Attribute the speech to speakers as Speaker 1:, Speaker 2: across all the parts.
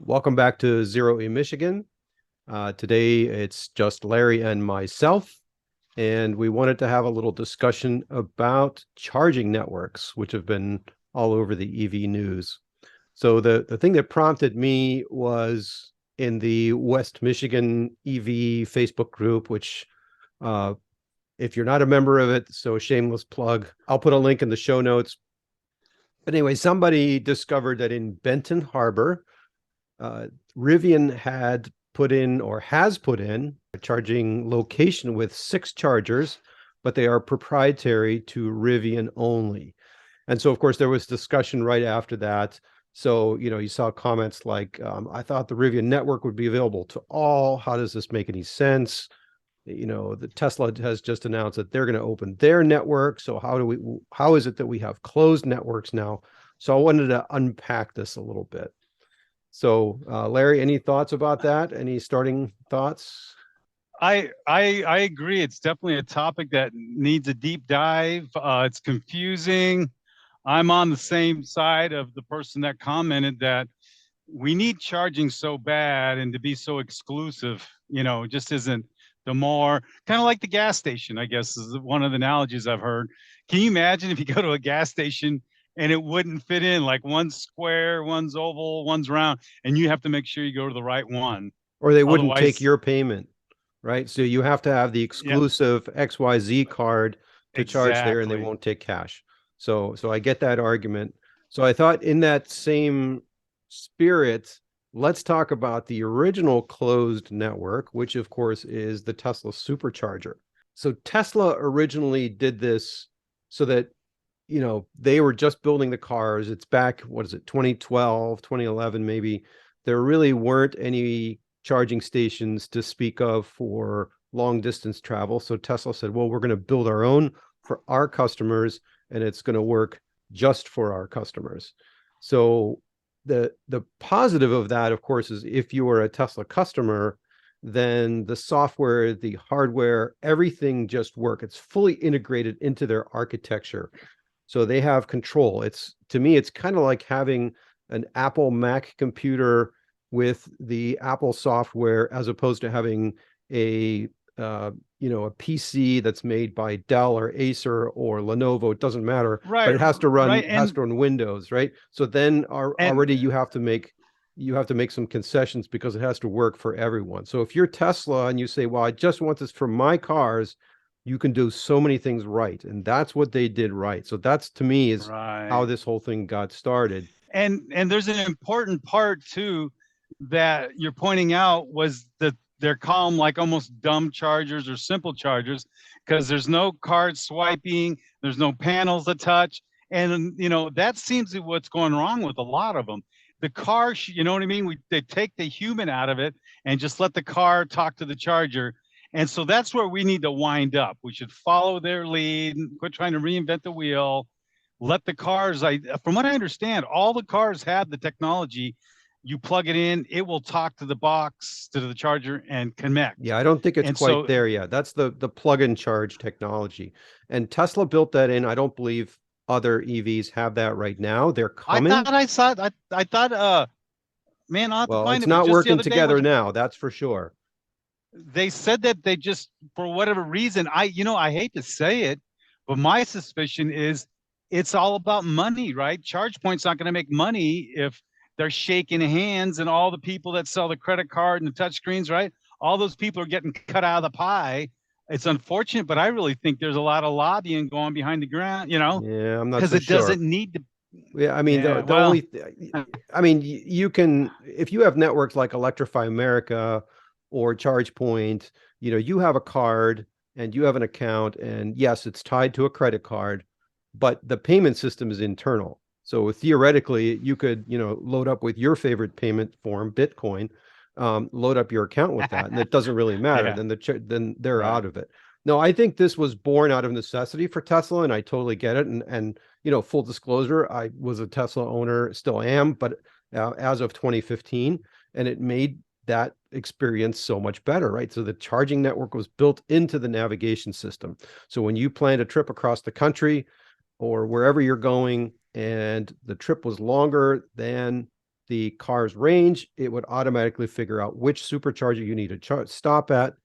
Speaker 1: Welcome back to Zero E Michigan. Today it's just Larry and myself, and we wanted to have a little discussion about charging networks, which have been all over the EV news. So the thing that prompted me was in the West Michigan EV Facebook group, which uh, if you're not a member of it, so shameless plug, I'll put a link in the show notes. But anyway, somebody discovered that in Benton Harbor, uh, Rivian had put in or has put in a charging location with 6 chargers, but they are proprietary to Rivian only. And so, of course, there was discussion right after that. So, you saw comments like, I thought the Rivian network would be available to all. How does this make any sense? The Tesla has just announced that they're going to open their network. So how is it that we have closed networks now? So I wanted to unpack this a little bit. So, Larry, any thoughts about that? Any starting thoughts?
Speaker 2: I agree. It's definitely a topic that needs a deep dive. It's confusing. I'm on the same side of the person that commented that we need charging so bad and to be so exclusive, just isn't the more kind of like the gas station, I guess, is one of the analogies I've heard. Can you imagine if you go to a gas station and it wouldn't fit in, like one's square, one's oval, one's round, and you have to make sure you go to the right one.
Speaker 1: Or they wouldn't take
Speaker 2: Otherwise,
Speaker 1: your payment, right? So you have to have the
Speaker 2: yeah,
Speaker 1: exclusive XYZ card to charge there, and they
Speaker 2: exactly.
Speaker 1: won't take cash. So I get that argument. So I thought in that same spirit, let's talk about the original closed network, which of course is the Tesla Supercharger. So Tesla originally did this so that they were just building the cars. It's back, what is it, 2012, 2011, maybe. There really weren't any charging stations to speak of for long distance travel. So Tesla said, well, we're going to build our own for our customers, and it's going to work just for our customers. So the positive of that, of course, is if you are a Tesla customer, then the software, the hardware, everything just work. It's fully integrated into their architecture. So they have control. To me, it's kind of like having an Apple Mac computer with the Apple software as opposed to having a a PC that's made by Dell or Acer or Lenovo. It doesn't matter, but
Speaker 2: Right,
Speaker 1: it has to run
Speaker 2: right.
Speaker 1: has to run Windows, right? So then
Speaker 2: And
Speaker 1: already you have to make some concessions because it has to work for everyone. So if you're Tesla and you say, well, I just want this for my cars, you can do so many things right. And that's what they did right. So that's, to me, is how
Speaker 2: right.
Speaker 1: this whole thing got started.
Speaker 2: And there's an important part too that you're pointing out was that they're called like almost dumb chargers or simple chargers because there's no card swiping, there's no panels to touch. And that seems to be what's going wrong with a lot of them. The car, you know what I mean? They take the human out of it and just let the car talk to the charger. And so that's where we need to wind up. We should follow their lead, quit trying to reinvent the wheel, let the cars, from what I understand, all the cars have the technology. You plug it in, it will talk to the box, to the charger, and connect.
Speaker 1: Yeah, I don't think it's
Speaker 2: And
Speaker 1: quite
Speaker 2: so
Speaker 1: there yet. That's the plug and charge technology. And Tesla built that in. I don't believe other EVs have that right now. They're
Speaker 2: I
Speaker 1: coming.
Speaker 2: thought I saw it. I thought man, I'll have to
Speaker 1: Well,
Speaker 2: find
Speaker 1: it's
Speaker 2: it, but
Speaker 1: not
Speaker 2: just the
Speaker 1: working
Speaker 2: other day
Speaker 1: together
Speaker 2: was
Speaker 1: now, that's for sure.
Speaker 2: they said that they just, for whatever reason, I hate to say it, but my suspicion is it's all about money, right? ChargePoint's not going to make money if they're shaking hands and all the people that sell the credit card and the touch screens, right? All those people are getting cut out of the pie. It's unfortunate, but I really think there's a lot of lobbying going behind the ground,
Speaker 1: Yeah, I'm not
Speaker 2: because
Speaker 1: so
Speaker 2: it doesn't
Speaker 1: sure.
Speaker 2: need to.
Speaker 1: Yeah, I mean
Speaker 2: Yeah,
Speaker 1: the
Speaker 2: well,
Speaker 1: only I mean you can, if you have networks like Electrify America or ChargePoint, you have a card and you have an account, and yes, it's tied to a credit card, but the payment system is internal. So theoretically, you could, load up with your favorite payment form, Bitcoin, load up your account with that, and it doesn't really matter.
Speaker 2: yeah,
Speaker 1: Then they're
Speaker 2: right.
Speaker 1: out of it. No, I think this was born out of necessity for Tesla, and I totally get it. And full disclosure, I was a Tesla owner, still am, but as of 2015, and it made that experience so much better, right? So the charging network was built into the navigation system. So when you planned a trip across the country or wherever you're going, and the trip was longer than the car's range, it would automatically figure out which supercharger you need to stop at,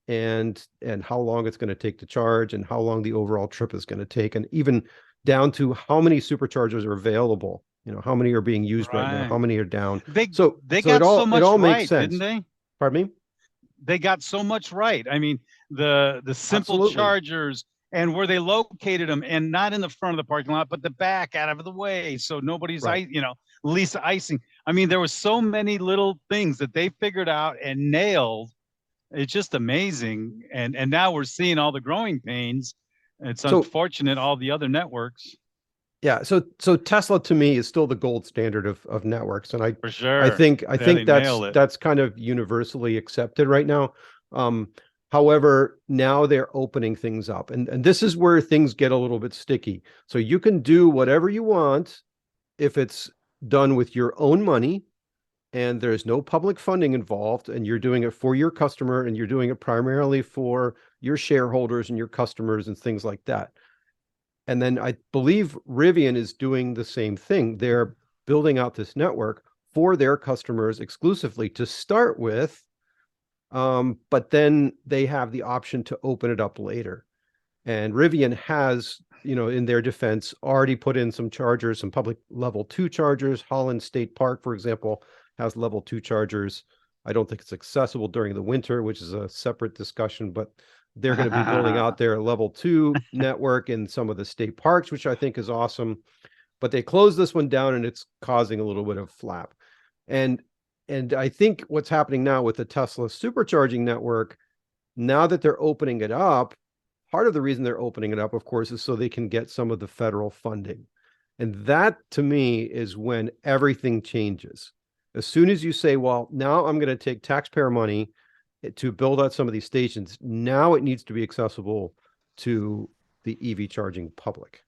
Speaker 1: and how long it's going to take to charge, and how long the overall trip is going to take, and even down to how many superchargers are available. How many are being used right now, how
Speaker 2: Right.
Speaker 1: many are down.
Speaker 2: They
Speaker 1: So
Speaker 2: they
Speaker 1: it
Speaker 2: got so much
Speaker 1: all makes
Speaker 2: right, didn't
Speaker 1: sense.
Speaker 2: they?
Speaker 1: Pardon me?
Speaker 2: They got so much right. I mean, the simple
Speaker 1: Absolutely.
Speaker 2: chargers and where they located them, and not in the front of the parking lot, but the back out of the way, so nobody's
Speaker 1: Right.
Speaker 2: least icing. I mean, there was so many little things that they figured out and nailed. It's just amazing. And now we're seeing all the growing pains. It's
Speaker 1: So
Speaker 2: unfortunate all the other networks.
Speaker 1: yeah, so Tesla to me is still the gold standard of networks, and
Speaker 2: For
Speaker 1: I
Speaker 2: sure.
Speaker 1: think
Speaker 2: Yeah, they
Speaker 1: that's
Speaker 2: nailed it.
Speaker 1: kind of universally accepted right now. Um, However, now they're opening things up, and this is where things get a little bit sticky. So you can do whatever you want if it's done with your own money, and there's no public funding involved, and you're doing it for your customer, and you're doing it primarily for your shareholders and your customers and things like that. And then I believe Rivian is doing the same thing. They're building out this network for their customers exclusively to start with, but then they have the option to open it up later. And Rivian has, in their defense, already put in some chargers, some public level 2 chargers. Holland State Park, for example, has level 2 chargers. I don't think it's accessible during the winter, which is a separate discussion, but they're going to be building out their level 2 network in some of the state parks, which I think is awesome. But they closed this one down, and it's causing a little bit of flap. And I think what's happening now with the Tesla supercharging network, now that they're opening it up, part of the reason they're opening it up, of course, is so they can get some of the federal funding. And that, to me, is when everything changes. As soon as you say, well, now I'm going to take taxpayer money to build out some of these stations, now it needs to be accessible to the EV charging public.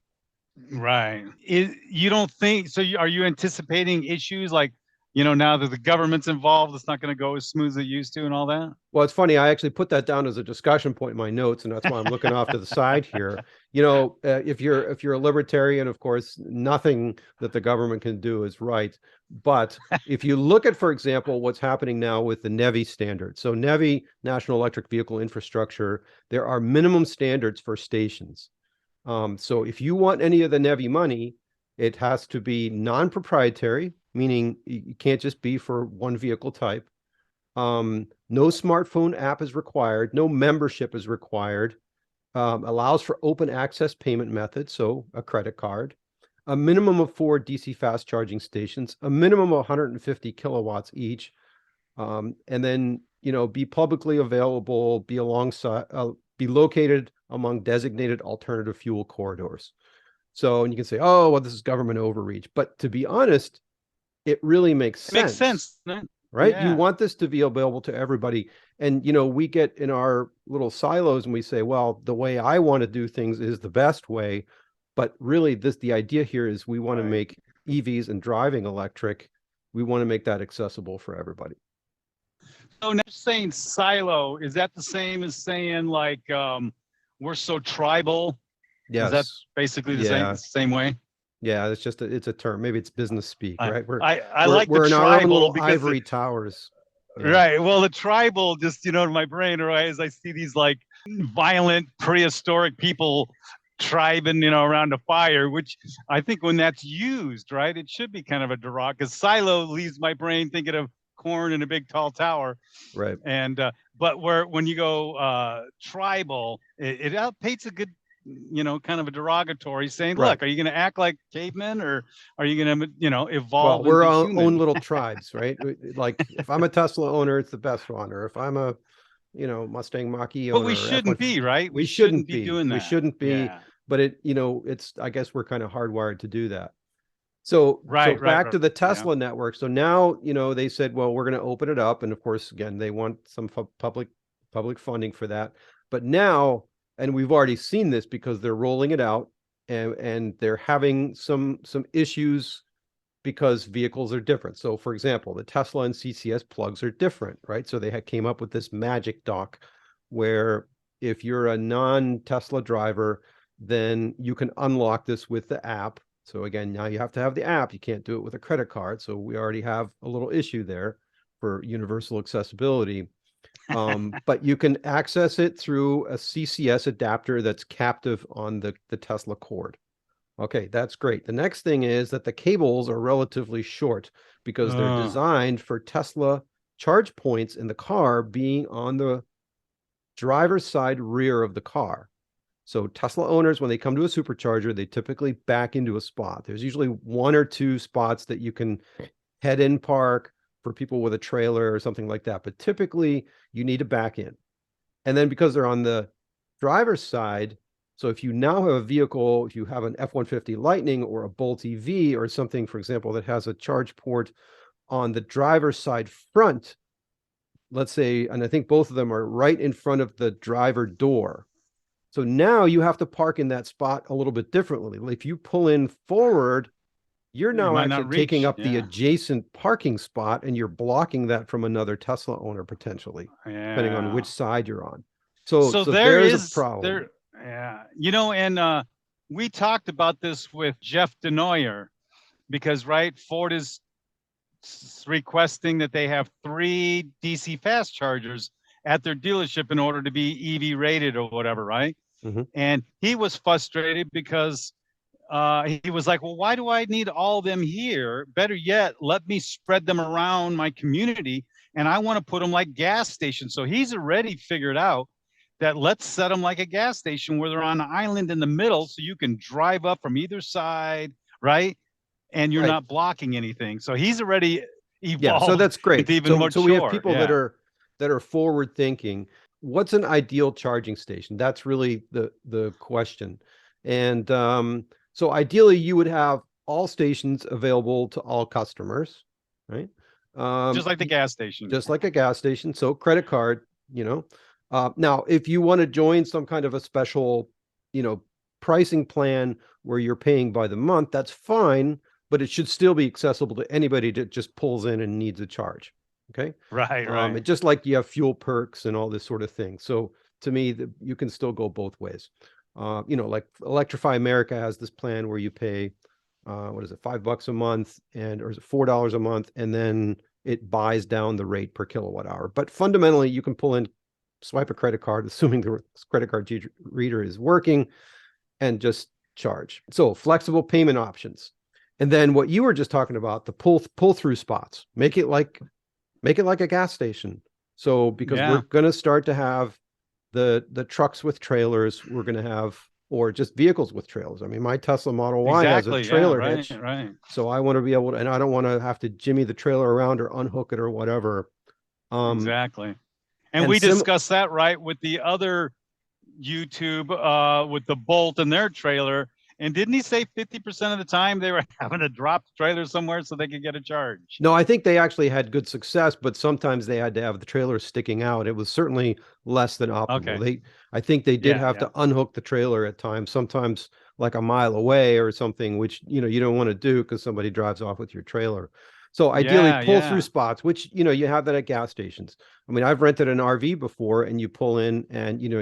Speaker 2: Right. You don't think so? Are you anticipating issues like, now that the government's involved, it's not going to go as smooth as it used to and all that?
Speaker 1: Well, it's funny. I actually put that down as a discussion point in my notes, and that's why I'm looking off to the side here. If you're a libertarian, of course, nothing that the government can do is right. But if you look at, for example, what's happening now with the NEVI standard. So NEVI, National Electric Vehicle Infrastructure, there are minimum standards for stations. So if you want any of the NEVI money, it has to be non-proprietary, meaning you can't just be for one vehicle type. No smartphone app is required. No membership is required. Allows for open access payment methods, so a credit card. A minimum of 4 DC fast charging stations, a minimum of 150 kilowatts each, and then be publicly available, be located among designated alternative fuel corridors. So, and you can say, oh, well, this is government overreach, but to be honest, it really makes sense.
Speaker 2: Makes sense.
Speaker 1: Right?
Speaker 2: Yeah.
Speaker 1: You want this to be available to everybody. And, we get in our little silos and we say, well, the way I want to do things is the best way. But really, the idea here is we want to make EVs and driving electric. We want to make that accessible for everybody.
Speaker 2: So now saying silo, is that the same as saying like, we're so tribal?
Speaker 1: Yes.
Speaker 2: Is that basically the same way?
Speaker 1: Yeah, it's just it's a term. Maybe it's business speak, right?
Speaker 2: I like
Speaker 1: we're
Speaker 2: the
Speaker 1: in our own
Speaker 2: tribal
Speaker 1: little
Speaker 2: because
Speaker 1: ivory towers.
Speaker 2: Yeah. Right. Well, the tribal, just in my brain, right, as I see these like violent prehistoric people tribing, around a fire, which I think when that's used, right, it should be kind of a derog. Because silo leaves my brain thinking of corn in a big tall tower.
Speaker 1: Right.
Speaker 2: And but when you go tribal, it paints a good, kind of a derogatory, saying, look, are you going to act like cavemen, or are you going to, evolve?
Speaker 1: Well, we're
Speaker 2: into
Speaker 1: our
Speaker 2: human?
Speaker 1: own little tribes, right? Like if I'm a Tesla owner, it's the best one. Or if I'm a, Mustang Mach-E owner,
Speaker 2: but we shouldn't be, right?
Speaker 1: We shouldn't be
Speaker 2: doing that.
Speaker 1: We shouldn't be.
Speaker 2: Yeah.
Speaker 1: But it's, I guess we're kind of hardwired to do that. So back to the Tesla network. So now, they said, well, we're going to open it up. And of course, again, they want some public funding for that. But now, and we've already seen this because they're rolling it out, and they're having some issues because vehicles are different. So for example, the Tesla and CCS plugs are different, right? So they came up with this magic dock where if you're a non-Tesla driver, then you can unlock this with the app. So again, now you have to have the app. You can't do it with a credit card. So we already have a little issue there for universal accessibility. But you can access it through a CCS adapter that's captive on the Tesla cord. Okay, that's great. The next thing is that the cables are relatively short because they're
Speaker 2: Uh,
Speaker 1: designed for Tesla charge points in the car being on the driver's side rear of the car. So Tesla owners, when they come to a supercharger, they typically back into a spot. There's usually one or two spots that you can head in park for people with a trailer or something like that. But typically you need to back in. And then because they're on the driver's side, so if you now have a vehicle, if you have an F-150 Lightning or a Bolt EV or something, for example, that has a charge port on the driver's side front, let's say, and I think both of them are right in front of the driver door. So now you have to park in that spot a little bit differently. If you pull in forward, you're
Speaker 2: you
Speaker 1: now
Speaker 2: might
Speaker 1: actually
Speaker 2: not
Speaker 1: taking
Speaker 2: reach.
Speaker 1: up the
Speaker 2: Yeah.
Speaker 1: adjacent parking spot and you're blocking that from another Tesla owner potentially, depending on which
Speaker 2: Yeah.
Speaker 1: side you're on. So
Speaker 2: So there
Speaker 1: there's a
Speaker 2: is
Speaker 1: problem.
Speaker 2: there. Yeah. And we talked about this with Jeff Denoyer because right, Ford is requesting that they have 3 DC fast chargers at their dealership in order to be EV rated or whatever, right?
Speaker 1: Mhm.
Speaker 2: And he was frustrated because he was like, well, why do I need all of them here? Better yet, let me spread them around my community. And I want to put them like gas stations. So he's already figured out that let's set them like a gas station where they're on an island in the middle so you can drive up from either side, right? And you're
Speaker 1: Right.
Speaker 2: not blocking anything. So he's already
Speaker 1: Yeah, so
Speaker 2: evolved
Speaker 1: that's great.
Speaker 2: into even
Speaker 1: So we have
Speaker 2: mature.
Speaker 1: people
Speaker 2: Yeah.
Speaker 1: that are forward thinking. What's an ideal charging station? That's really the question. And so ideally you would have all stations available to all customers, right?
Speaker 2: Just like the gas station.
Speaker 1: Just like a gas station. So credit card, you know. Now, if you want to join some kind of a special, you know, pricing plan where you're paying by the month, that's fine, but it should still be accessible to anybody that just pulls in and needs a charge. Okay.
Speaker 2: Right, right.
Speaker 1: It just like you have fuel perks and all this sort of thing. So to me, you can still go both ways. You know, like Electrify America has this plan where you pay, what is it, $5 a month, and or is it $4 a month, and then it buys down the rate per kilowatt hour. But fundamentally, you can pull in, swipe a credit card, assuming the credit card reader is working, and just charge. So flexible payment options. And then what you were just talking about, the pull through spots, make it like a gas station. So because we're
Speaker 2: Yeah,
Speaker 1: going to start to have the trucks with trailers, we're going to have, or just vehicles with trailers. I mean, my Tesla Model Y has a
Speaker 2: exactly. Yeah,
Speaker 1: trailer
Speaker 2: right,
Speaker 1: hitch.
Speaker 2: right.
Speaker 1: So I want to be able to, and I don't want to have to jimmy the trailer around or unhook it or whatever.
Speaker 2: Exactly. And
Speaker 1: And
Speaker 2: we
Speaker 1: sim
Speaker 2: discussed that right with the other YouTube with the Bolt and their trailer. And didn't he say 50% of the time they were having to drop the trailer somewhere so they could get a charge?
Speaker 1: No, I think they actually had good success, but sometimes they had to have the trailer sticking out. It was certainly less than optimal.
Speaker 2: Okay.
Speaker 1: I think they did
Speaker 2: Yeah,
Speaker 1: have
Speaker 2: yeah.
Speaker 1: to unhook the trailer at times, sometimes like a mile away or something, which, you know, you don't want to do because somebody drives off with your trailer. So ideally
Speaker 2: Yeah,
Speaker 1: pull through
Speaker 2: yeah.
Speaker 1: spots, which, you know, you have that at gas stations. I mean, I've rented an RV before and you pull in and, you know,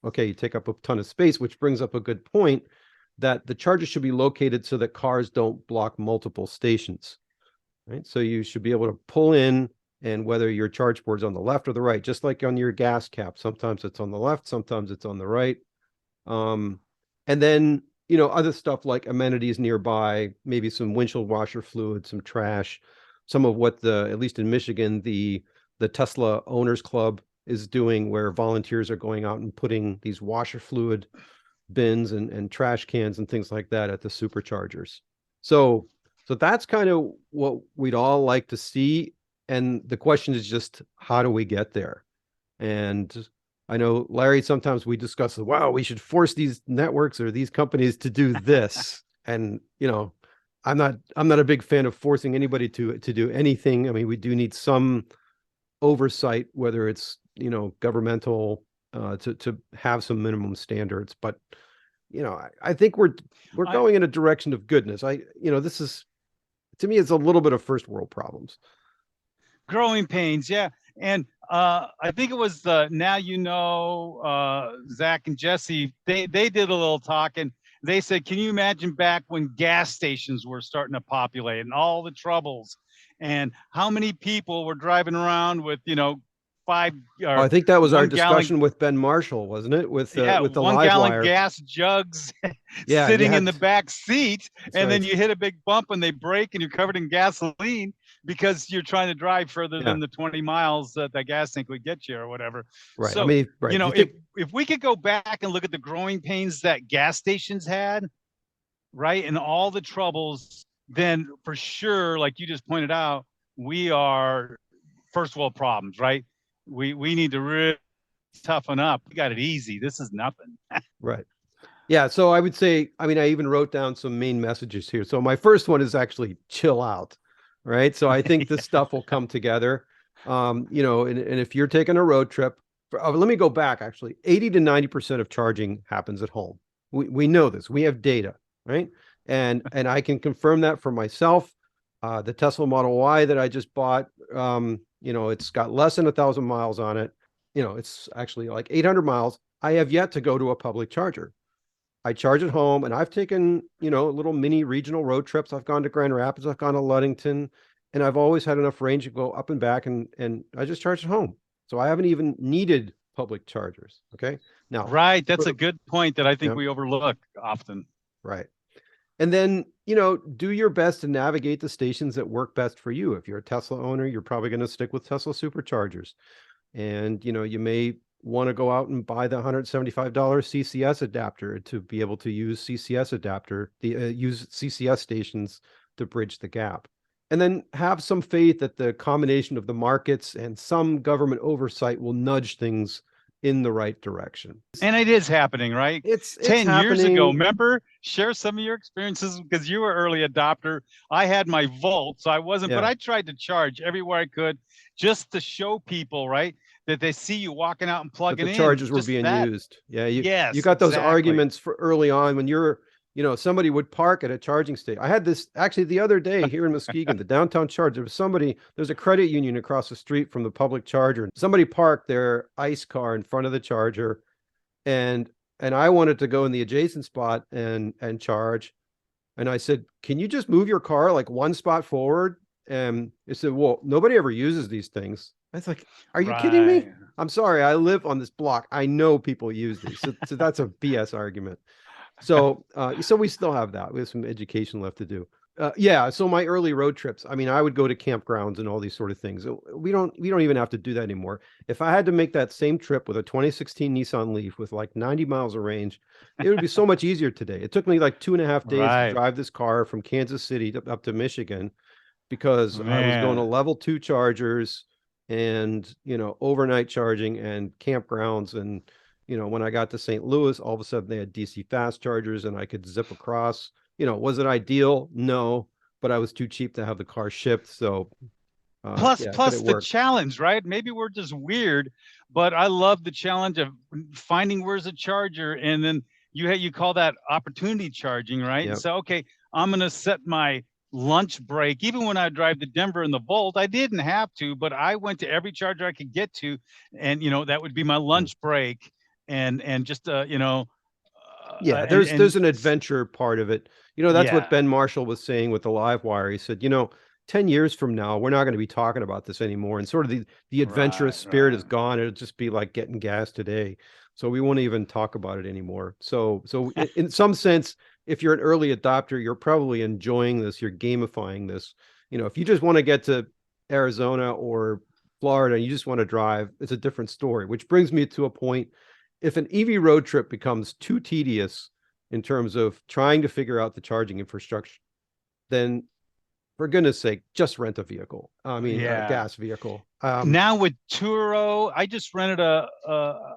Speaker 1: okay, you take up a ton of space, which brings up a good point that the charger should be located so that cars don't block multiple stations. Right. So you should be able to pull in, and whether your charge board's on the left or the right, just like on your gas cap, sometimes it's on the left, sometimes it's on the right. Um, and then, you know, other stuff like amenities nearby, maybe some windshield washer fluid, some trash, some of what at least in Michigan, the Tesla Owners Club is doing, where volunteers are going out and putting these washer fluid bins and trash cans and things like that at the superchargers. So that's kind of what we'd all like to see. And the question is just, how do we get there? And I know, Larry, sometimes we discuss, wow, we should force these networks or these companies to do this. And, you know, I'm not a big fan of forcing anybody to do anything. I mean, we do need some oversight, whether it's, you know, governmental, to have some minimum standards. But, you know, I think we're
Speaker 2: I
Speaker 1: going in a direction of goodness. You know, this is, to me, it's a little bit of first world problems.
Speaker 2: growing pains, yeah. And I think it was Now You Know, Zach and Jesse, they did a little talking they said, can you imagine back when gas stations were starting to populate and all the troubles, and how many people were driving around with, five
Speaker 1: Oh,
Speaker 2: or
Speaker 1: I think that was our
Speaker 2: 1 gallon,
Speaker 1: discussion with Ben Marshall, wasn't it?
Speaker 2: yeah,
Speaker 1: With the
Speaker 2: 1 gallon
Speaker 1: Livewire.
Speaker 2: gas jugs
Speaker 1: Yeah, and you
Speaker 2: sitting in
Speaker 1: had
Speaker 2: the back seat,
Speaker 1: that's
Speaker 2: and then
Speaker 1: right.
Speaker 2: you hit a big bump and they break and you're covered in gasoline because you're trying to drive further
Speaker 1: Yeah,
Speaker 2: than the 20 miles that that gas tank would get you or whatever.
Speaker 1: right. I
Speaker 2: So,
Speaker 1: mean, right. If you
Speaker 2: if
Speaker 1: think,
Speaker 2: we could go back and look at the growing pains that gas stations had, right, and all the troubles, then for sure, like you just pointed out, we are first world problems, right? We need to really toughen up. We got it easy. This is nothing.
Speaker 1: right. Yeah, so I would say, I mean, I even wrote down some main messages here. So my first one is actually chill out, right? So I think this
Speaker 2: Yeah.
Speaker 1: stuff will come together. And if you're taking a road trip, let me go back actually. 80 to 90% of charging happens at home. We know this. We have data, right? And I can confirm that for myself. The Tesla Model Y that I just bought, it's got less than 1,000 miles on it. It's actually like 800 miles. I have yet to go to a public charger. I charge at home, and I've taken, little mini regional road trips. I've gone to Grand Rapids, I've gone to Ludington, and I've always had enough range to go up and back, and I just charge at home. So I haven't even needed public chargers. Okay. Now,
Speaker 2: Right. That's a good point that I think
Speaker 1: yeah,
Speaker 2: we overlook often.
Speaker 1: right. And then, do your best to navigate the stations that work best for you. If you're a Tesla owner, you're probably going to stick with Tesla Superchargers. And, you may want to go out and buy the $175 CCS adapter to be able to use use CCS stations to bridge the gap. And then have some faith that the combination of the markets and some government oversight will nudge things in the right direction.
Speaker 2: And it is happening, right?
Speaker 1: It's
Speaker 2: 10 years ago,
Speaker 1: happening.
Speaker 2: remember? Share some of your experiences because you were early adopter. I had my Volt, so I wasn't, but
Speaker 1: Yeah.
Speaker 2: I tried to charge everywhere I could just to show people, right, that they see you walking out and
Speaker 1: That
Speaker 2: plugging
Speaker 1: the
Speaker 2: in.
Speaker 1: charges were
Speaker 2: Just
Speaker 1: being
Speaker 2: that.
Speaker 1: used. Yeah, you
Speaker 2: Yes,
Speaker 1: got those
Speaker 2: exactly.
Speaker 1: arguments for early on when somebody would park at a charging station. I had this actually the other day here in Muskegon, the downtown charge. There's a credit union across the street from the public charger. Somebody parked their ICE car in front of the charger, and I wanted to go in the adjacent spot and charge. And I said, "Can you just move your car like one spot forward?" And it said, "Well, nobody ever uses these things." I was like, "Are you kidding me?
Speaker 2: Right.
Speaker 1: I'm sorry. I live on this block. I know people use these." So that's a BS argument. So we still have that. We have some education left to do. Yeah. So my early road trips, I mean, I would go to campgrounds and all these sort of things. We don't even have to do that anymore. If I had to make that same trip with a 2016 Nissan Leaf with like 90 miles of range, it would be so much easier today. It took me like 2.5 days to
Speaker 2: Right.
Speaker 1: drive this car from Kansas City up to Michigan because I was going to
Speaker 2: Man.
Speaker 1: level 2 chargers and, overnight charging and campgrounds. And, when I got to St. Louis, all of a sudden they had DC fast chargers and I could zip across. Was it ideal? No, but I was too cheap to have the car shipped. So,
Speaker 2: Plus,
Speaker 1: yeah, but it
Speaker 2: the
Speaker 1: worked.
Speaker 2: challenge, right? Maybe we're just weird, but I love the challenge of finding where's a charger, and then you call that opportunity charging, right? And
Speaker 1: Yeah.
Speaker 2: so, okay, I'm gonna set my lunch break. Even when I drive to Denver in the Volt, I didn't have to, but I went to every charger I could get to, and that would be my
Speaker 1: Mm.
Speaker 2: lunch break, and just
Speaker 1: Yeah,
Speaker 2: and
Speaker 1: there's an adventure part of it. That's what
Speaker 2: yeah,
Speaker 1: Ben Marshall was saying with the live wire. He said, 10 years from now, we're not going to be talking about this anymore. And sort of the adventurous
Speaker 2: right,
Speaker 1: spirit is
Speaker 2: right.
Speaker 1: gone. It'll just be like getting gas today. So we won't even talk about it anymore. So in some sense, if you're an early adopter, you're probably enjoying this. You're gamifying this. If you just want to get to Arizona or Florida and you just want to drive, it's a different story, which brings me to a point. If an EV road trip becomes too tedious in terms of trying to figure out the charging infrastructure, then for goodness sake, just rent a vehicle. I mean, a
Speaker 2: Yeah.
Speaker 1: gas vehicle.
Speaker 2: Now with Turo, I just rented I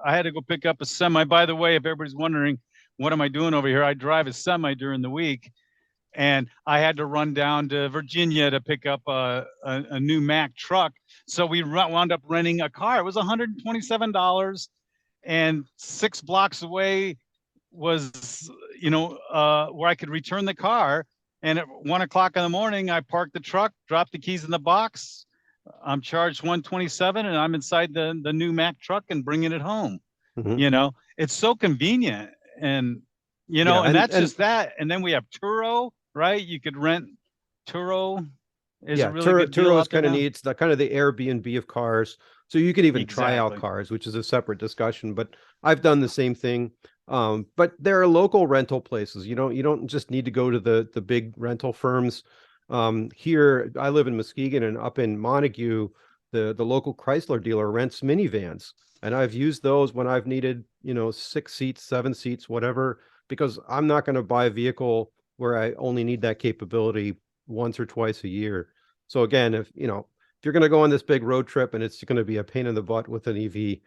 Speaker 2: had to go pick up a semi. By the way, if everybody's wondering, what am I doing over here? I drive a semi during the week, and I had to run down to Virginia to pick up a new Mack truck. So we wound up renting a car. It was $127, and 6 blocks away was, where I could return the car. And at 1 o'clock in the morning, I parked the truck, dropped the keys in the box. I'm charged 127, and I'm inside the new Mack truck and bringing it home.
Speaker 1: mhm.
Speaker 2: It's so convenient, and
Speaker 1: Yeah,
Speaker 2: and that's
Speaker 1: and
Speaker 2: just that. And then we have Turo, right? You could rent Turo. Is a
Speaker 1: yeah,
Speaker 2: really good deal
Speaker 1: Turo is
Speaker 2: out there
Speaker 1: kind of
Speaker 2: now.
Speaker 1: neat. It's the kind of the Airbnb of cars. So you can even try out
Speaker 2: Exactly.
Speaker 1: cars, which is a separate discussion. But I've done the same thing. But there are local rental places. You don't just need to go to the big rental firms. Here I live in Muskegon, and up in Montague, the local Chrysler dealer rents minivans. And I've used those when I've needed, 6 seats, 7 seats, whatever, because I'm not going to buy a vehicle where I only need that capability once or twice a year. So again, if you're going to go on this big road trip and it's going to be a pain in the butt with an EV,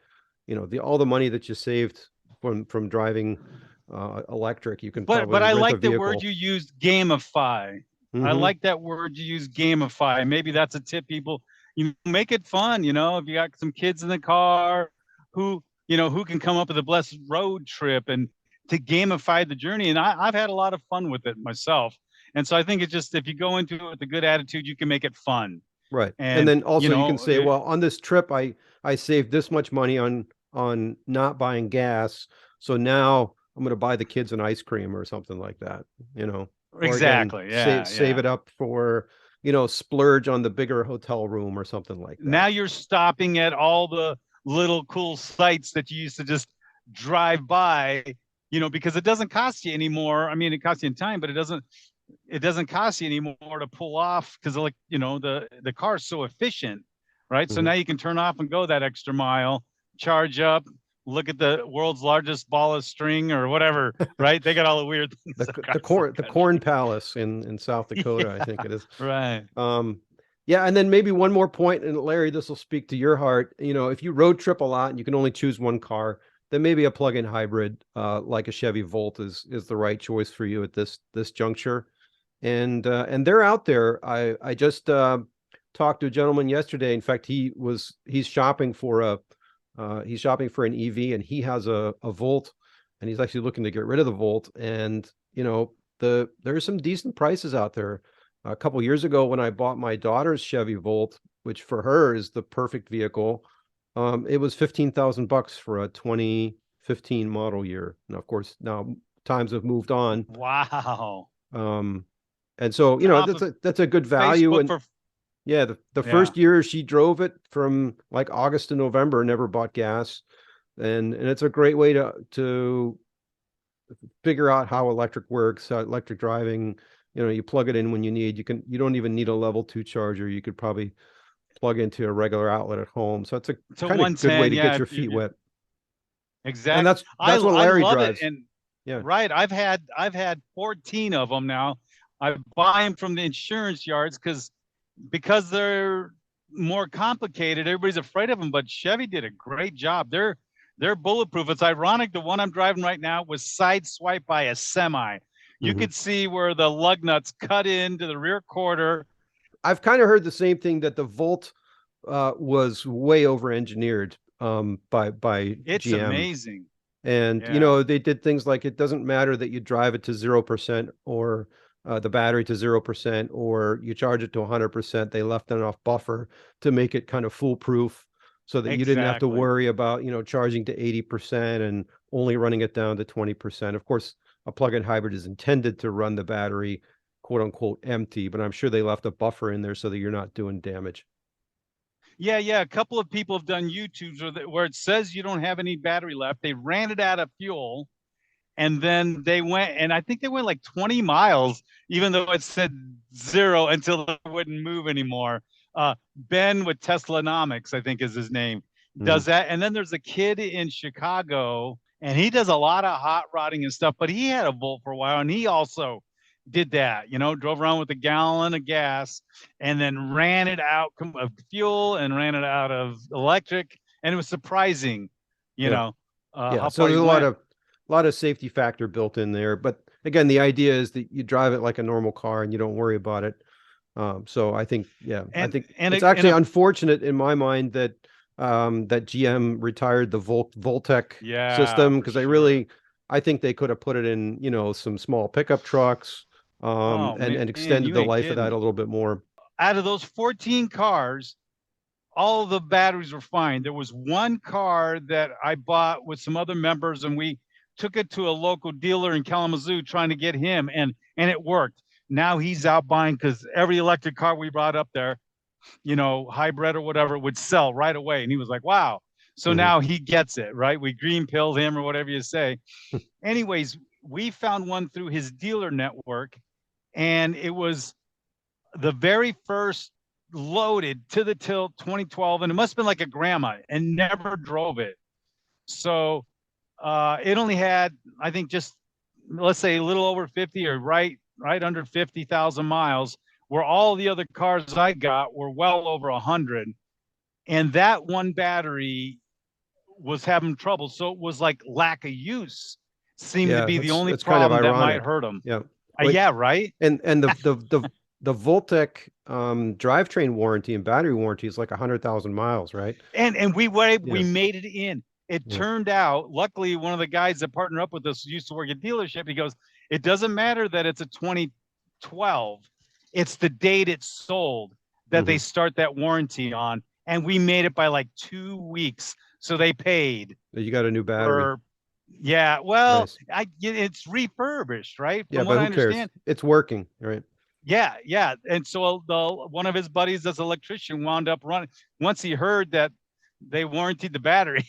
Speaker 1: the all the money that you saved from driving electric, you can
Speaker 2: But
Speaker 1: probably
Speaker 2: I
Speaker 1: rent a
Speaker 2: like the word
Speaker 1: vehicle.
Speaker 2: you used, gamify. I
Speaker 1: Hmm.
Speaker 2: like that word you use, gamify. Maybe that's a tip, people. You make it fun, if you got some kids in the car who can come up with a blessed road trip and to gamify the journey. And I've had a lot of fun with it myself. And so I think it's just if you go into it with a good attitude, you can make it fun.
Speaker 1: Right. And
Speaker 2: And
Speaker 1: then also you can say, well, on this trip, I saved this much money on not buying gas. So now I'm going to buy the kids an ice cream or something like that, or again,
Speaker 2: exactly.
Speaker 1: save
Speaker 2: Yeah.
Speaker 1: it up for, splurge on the bigger hotel room or something like
Speaker 2: Now
Speaker 1: that.
Speaker 2: you're stopping at all the little cool sites that you used to just drive by, because it doesn't cost you anymore. I mean, it costs you in time, but it doesn't cost you anymore to pull off because like, the car is so efficient, right? So
Speaker 1: Mhm.
Speaker 2: now you can turn off and go that extra mile, charge up, look at the world's largest ball of string or whatever, right? They got all the weird things across the
Speaker 1: The Corn
Speaker 2: country.
Speaker 1: Palace in South Dakota, I
Speaker 2: Yeah,
Speaker 1: think it is.
Speaker 2: right.
Speaker 1: Um, yeah, and then maybe one more point, and Larry, this will speak to your heart. If you road trip a lot and you can only choose one car, then maybe a plug-in hybrid, like a Chevy Volt, is the right choice for you at this juncture. And they're out there. I just talked to a gentleman yesterday. In fact, he's shopping for an EV, and he has a Volt, and he's actually looking to get rid of the Volt. And there's some decent prices out there. A couple years ago, when I bought my daughter's Chevy Volt, which for her is the perfect vehicle, it was $15,000 for a 2015 model year. Now, of course, now times have moved on.
Speaker 2: Wow.
Speaker 1: Um, and so,
Speaker 2: Off of
Speaker 1: that's a good value.
Speaker 2: Facebook
Speaker 1: And
Speaker 2: for
Speaker 1: yeah, the
Speaker 2: yeah.
Speaker 1: first year she drove it from like August to November, never bought gas. And it's a great way to figure out how electric works, how electric driving. You plug it in when you need. You don't even need a level 2 charger. You could probably plug into a regular outlet at home. So it's a
Speaker 2: To
Speaker 1: kind of good way
Speaker 2: 110,
Speaker 1: to get
Speaker 2: yeah,
Speaker 1: your feet wet. And
Speaker 2: exactly.
Speaker 1: that's what
Speaker 2: I
Speaker 1: Larry
Speaker 2: love it.
Speaker 1: drives.
Speaker 2: And
Speaker 1: Yeah.
Speaker 2: right, I've had 14 of them now. I buy them from the insurance yards because they're more complicated. Everybody's afraid of them, but Chevy did a great job. They're bulletproof. It's ironic. The one I'm driving right now was sideswiped by a semi. You
Speaker 1: Hmm.
Speaker 2: could see where the lug nuts cut into the rear quarter.
Speaker 1: I've kind of heard the same thing, that the Volt was way over engineered by
Speaker 2: It's
Speaker 1: GM.
Speaker 2: amazing.
Speaker 1: And
Speaker 2: Yeah,
Speaker 1: they did things like, it doesn't matter that you drive it to 0%, or the battery to 0%, or you charge it to 100%. They left enough buffer to make it kind of foolproof, so that you didn't have to
Speaker 2: exactly.
Speaker 1: worry about charging to 80% and only running it down to 20%. Of course, a plug-in hybrid is intended to run the battery quote unquote empty, but I'm sure they left a buffer in there so that you're not doing damage.
Speaker 2: Yeah. A couple of people have done YouTubes where it says you don't have any battery left. They ran it out of fuel and then they went, and I think they went like 20 miles, even though it said zero until it wouldn't move anymore. Ben with Teslanomics, I think is his name,
Speaker 1: Mhm.
Speaker 2: does that. And then there's a kid in Chicago, and he does a lot of hot rodding and stuff, but he had a Volt for a while, and he also did that, drove around with a gallon of gas and then ran it out of fuel and ran it out of electric. And it was surprising, you
Speaker 1: Yeah.
Speaker 2: know,
Speaker 1: Yeah.
Speaker 2: how
Speaker 1: So
Speaker 2: far he
Speaker 1: there's
Speaker 2: went.
Speaker 1: a lot of safety factor built in there. But again, the idea is that you drive it like a normal car and you don't worry about it. So I think, yeah, I
Speaker 2: And
Speaker 1: think
Speaker 2: and
Speaker 1: it's
Speaker 2: a, and
Speaker 1: actually
Speaker 2: a
Speaker 1: unfortunate in my mind that GM retired the Voltec
Speaker 2: yeah,
Speaker 1: system,
Speaker 2: for
Speaker 1: because
Speaker 2: sure.
Speaker 1: I think they could have put it in, some small pickup trucks,
Speaker 2: Oh
Speaker 1: and
Speaker 2: man,
Speaker 1: extended
Speaker 2: you
Speaker 1: the
Speaker 2: ain't
Speaker 1: life of that
Speaker 2: kidding.
Speaker 1: a little bit more.
Speaker 2: Out of those 14 cars, all the batteries were fine. There was one car that I bought with some other members, and we took it to a local dealer in Kalamazoo trying to get him, and it worked. Now he's out buying, because every electric car we brought up there, hybrid or whatever, would sell right away. And he was like, wow. So now he gets it, right? We green pilled him, or whatever you say. Anyways, we found one through his dealer network, and it was the very first loaded to the tilt 2012, and it must have been like a grandma, and never drove it. So it only had, I think, just, let's say, a little over 50, or right under 50,000 miles, where all the other cars I got were well over 100. And that one battery was having trouble. So it was like lack of use seemed to be the only problem that might hurt them.
Speaker 1: Yeah.
Speaker 2: Yeah, right.
Speaker 1: And the Voltec drivetrain warranty and battery warranty is like 100,000 miles, right?
Speaker 2: And we made it in. It turned out, luckily, one of the guys that partnered up with us used to work at dealership. He goes, it doesn't matter that it's a 2012. It's the date it's sold that they start that warranty on. And we made it by like 2 weeks. So they paid.
Speaker 1: You got a new battery.
Speaker 2: Well, nice. It's refurbished, right?
Speaker 1: From what I understand. It's working, right?
Speaker 2: Yeah. And so one of his buddies that's an electrician wound up running. Once he heard that they warranted the battery,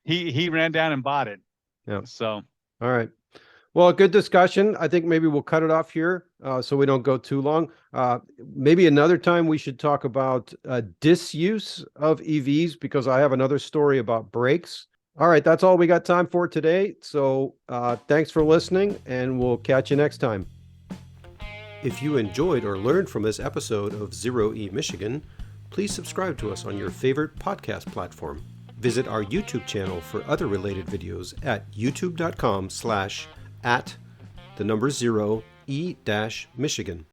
Speaker 2: he ran down and bought it.
Speaker 1: Yeah.
Speaker 2: So.
Speaker 1: All right. Well, good discussion. I think maybe we'll cut it off here so we don't go too long. Maybe another time we should talk about disuse of EVs, because I have another story about brakes. All right. That's all we got time for today. So thanks for listening, and we'll catch you next time. If you enjoyed or learned from this episode of Zero E Michigan, please subscribe to us on your favorite podcast platform. Visit our YouTube channel for other related videos at youtube.com/@0E-Michigan.